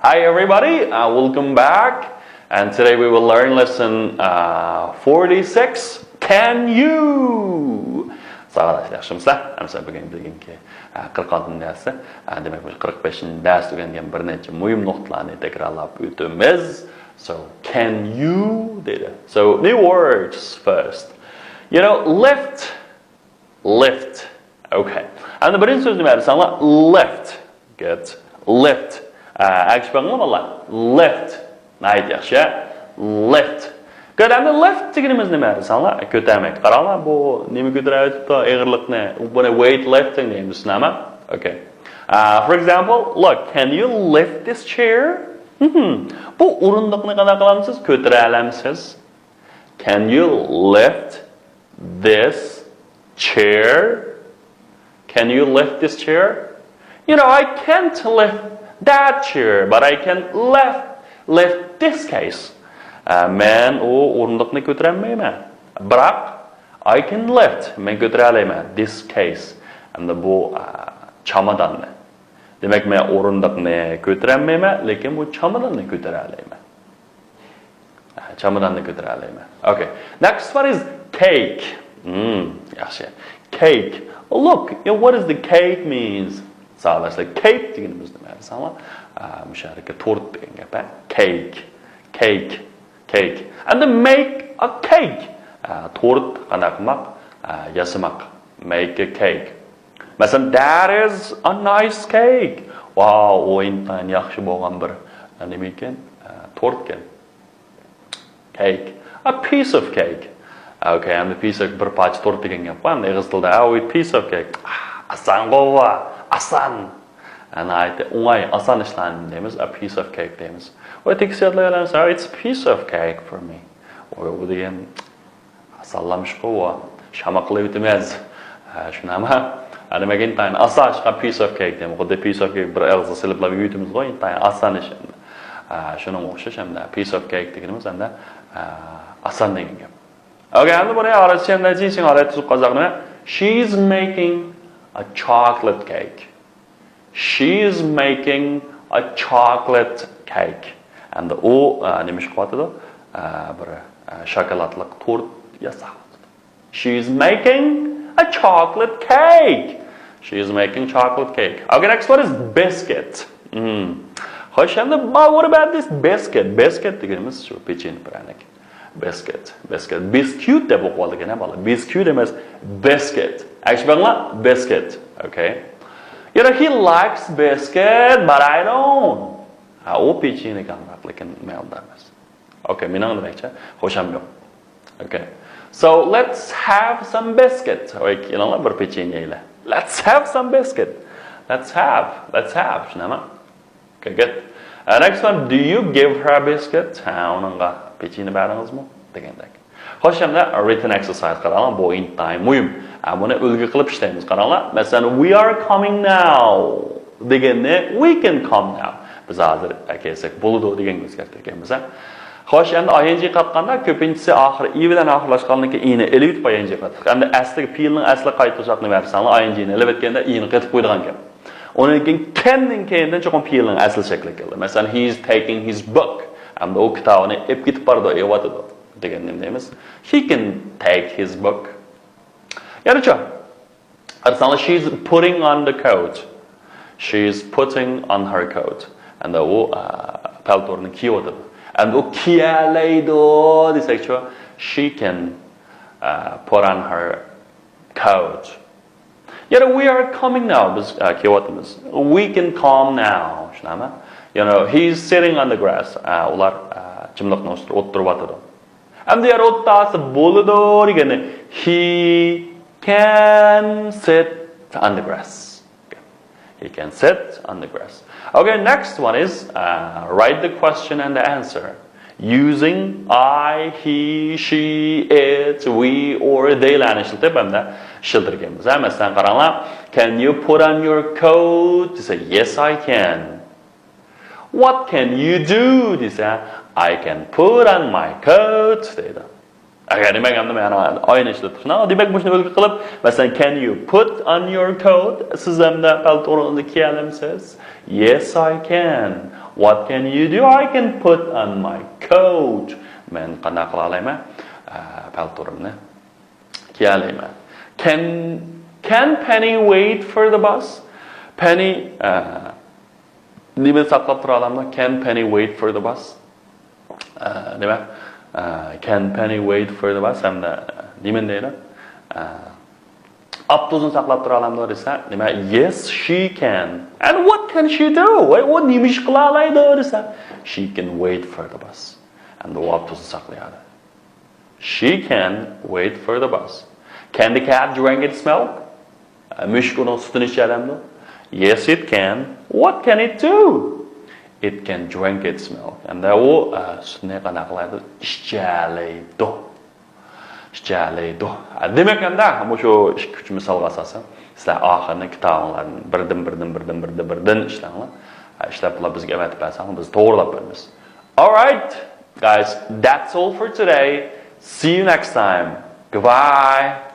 Hi everybody, welcome back. And today we will learn lesson 46. Can you? Sağ yaxshimizlar. Hamsa bugun bilginki 46 dersi. Demak, bu 45 ders o'rgangan bir necha muhim nuqtalarni takrorlab o'tamiz. So, can you dedi. So, new words first. You know, lift. Lift. Okay. And birinchi so'zni bersanlar lift. Good. Lift. Actually, lift. Nice, yaxshi. Lift. Good. And the lift deganimiz nima desanlar? Ko'tarmak. Qaranglar, bu nima ko'tarayotibdi? Og'irlikni. Buni weight lifting deymiz, nima? Okay. For example, look, can you lift this chair? Bu o'rindiqni qanday qilamsiz? Ko'tara olamsiz? Can you lift this chair? Can you lift this chair? You know, I can't lift that chair, but I can lift this case. Men o o'rindiqni ko'tarolmayman. Biroq I can lift, men ko'tara olaman this case. Endi bu chamadonni. Demak, men o'rindiqni ko'tarolmayman, lekin bu chamadonni ko'tara olaman. Chamadonni ko'tara olaman. Okay. Next one is cake. Yaxshi. Cake. Look, you know, what does the cake means? So that's like cake deganimiz nima desanlar? Musharaka tort degan gap, Cake. Cake. Cake. And to make a cake. Tort qanday qilmoq? Yasamoq. Make a cake. Masalan, that is a nice cake. Wow, o'yindan yaxshi bo'lgan bir nima ekan? Tort ekan. Cake. A piece of cake. Okay, and the piece of bir parcha tort degan gap bor. Ingliz tilida a piece of cake. Asan qova, asan. And asan ishlarni deymiz, a piece of cake deymiz. Or tekstlarlar so it's a piece of cake for me. Or degan asallamsh qova, shamaqli o'tmaz. Shunama. And again time asash a piece of cake deymiz. Xuddi piece of cake bir og'iz silib yutimiz qo'y, time asan ish. Shuning o'xshash hamda piece of cake deganimiz hamda asan degan gap. Okay, and she's making a chocolate cake. She's making a chocolate cake. And o nima qilyapti? Bir shokoladlik tort yasab. She's making a chocolate cake. She's making chocolate cake. Okay, next one is biscuit. Xo'sh, endi what about this biscuit? Biscuit deganimiz shu pechenye pranik. Biscuit. Biscuit deb o'qib oldik ana bola. Biscuit emas, biscuit. Actually, biscuit. Okay. You know, he likes biscuit, but I don't. O pechenye kamroq, lekin men emas. Okay, mening demakchi, xo'sham yo'q. Okay. So, let's have some biscuit. Okay, you know, bir pechenye ila. Let's have some biscuit. Let's have. Shunami? Okay, good. Next one, do you give her a biscuit? Uningga pechenye beringizmi? Degandek. Xo'sh, endi written exercise qaranglar, bu intayin muhim. Buni ulgu qilib ishlaymiz. Qaranglar. Masalan, we are coming now deganda we can come now. Biz hozir kelsak bo'ladi deganimiz kerak ekanmiz. Xo'sh, endi ing qatqanda ko'pinchisi oxir i bilan oxirlashgandan keyin i'ni elib ing qatq. Endi asli fe'lning asli qaytishaqni bersanlar, ingni elib etganda i'ni qatib qo'ydigan gap. Undan keyin canning keyindan cho'qim fe'lning asli shakli keldi. Masalan, he is taking his book. Endi u kitobni olib ketib bordi, yeyotdi degan nima deymiz? He can take his book. Ya'ni-chi, masalan, she's putting on the coat. She's putting on her coat. And u paltorni kiyotdi. And u kiyalaydi desak-chi, she can put on her coat. You know, we are coming now. We can come now. You know, he's sitting on the grass. Ular chimliqni ustida o'tirib. And they are o'ttasi bo'ladi degani. He can sit on the grass. Okay. He can sit on the grass. Okay, next one is write the question and the answer using I, he, she, it, we, or they larni ishlatib hamda ishlattirganmiz. Masalan, qaranglar. Can you put on your coat? They say, yes, I can. What can you do? They say, I can put on my coat. Agar demegamda men ayni ishlatib shuna. Demak, bu shuni o'lga qilib, masalan, can you put on your coat? Siz hamda paltoringizni kiyalamsiz? Yes, I can. What can you do? I can put on my coat. Men qanday qila olaman? Paltorimni kiyalayman. Can Penny wait for the bus? Penny nima saqlab tura olammi? Can Penny wait for the bus? Nima? Can Penny wait for the bus? Hamda nima deydi? Avtobusni saqlab tura olamdi desa, nima? Yes, she can. And what can she do? What nima ish qila oladi desa, she can wait for the bus. And the avtobusni saqlayadi. She can wait for the bus. Can the cat drink its milk? Mushukning sutini ichadimi? Yes, it can. What can it do? It can drink its milk. And u sutni qanday qiladi? Ichalaydi. Demak, anda shu 2-3 misolga asosan sizlar oxirini kitoblarni birdan ishlanglar. Ishlab bizga evatib bersangiz biz to'g'rilab beramiz. All right, guys, that's all for today. See you next time. Goodbye.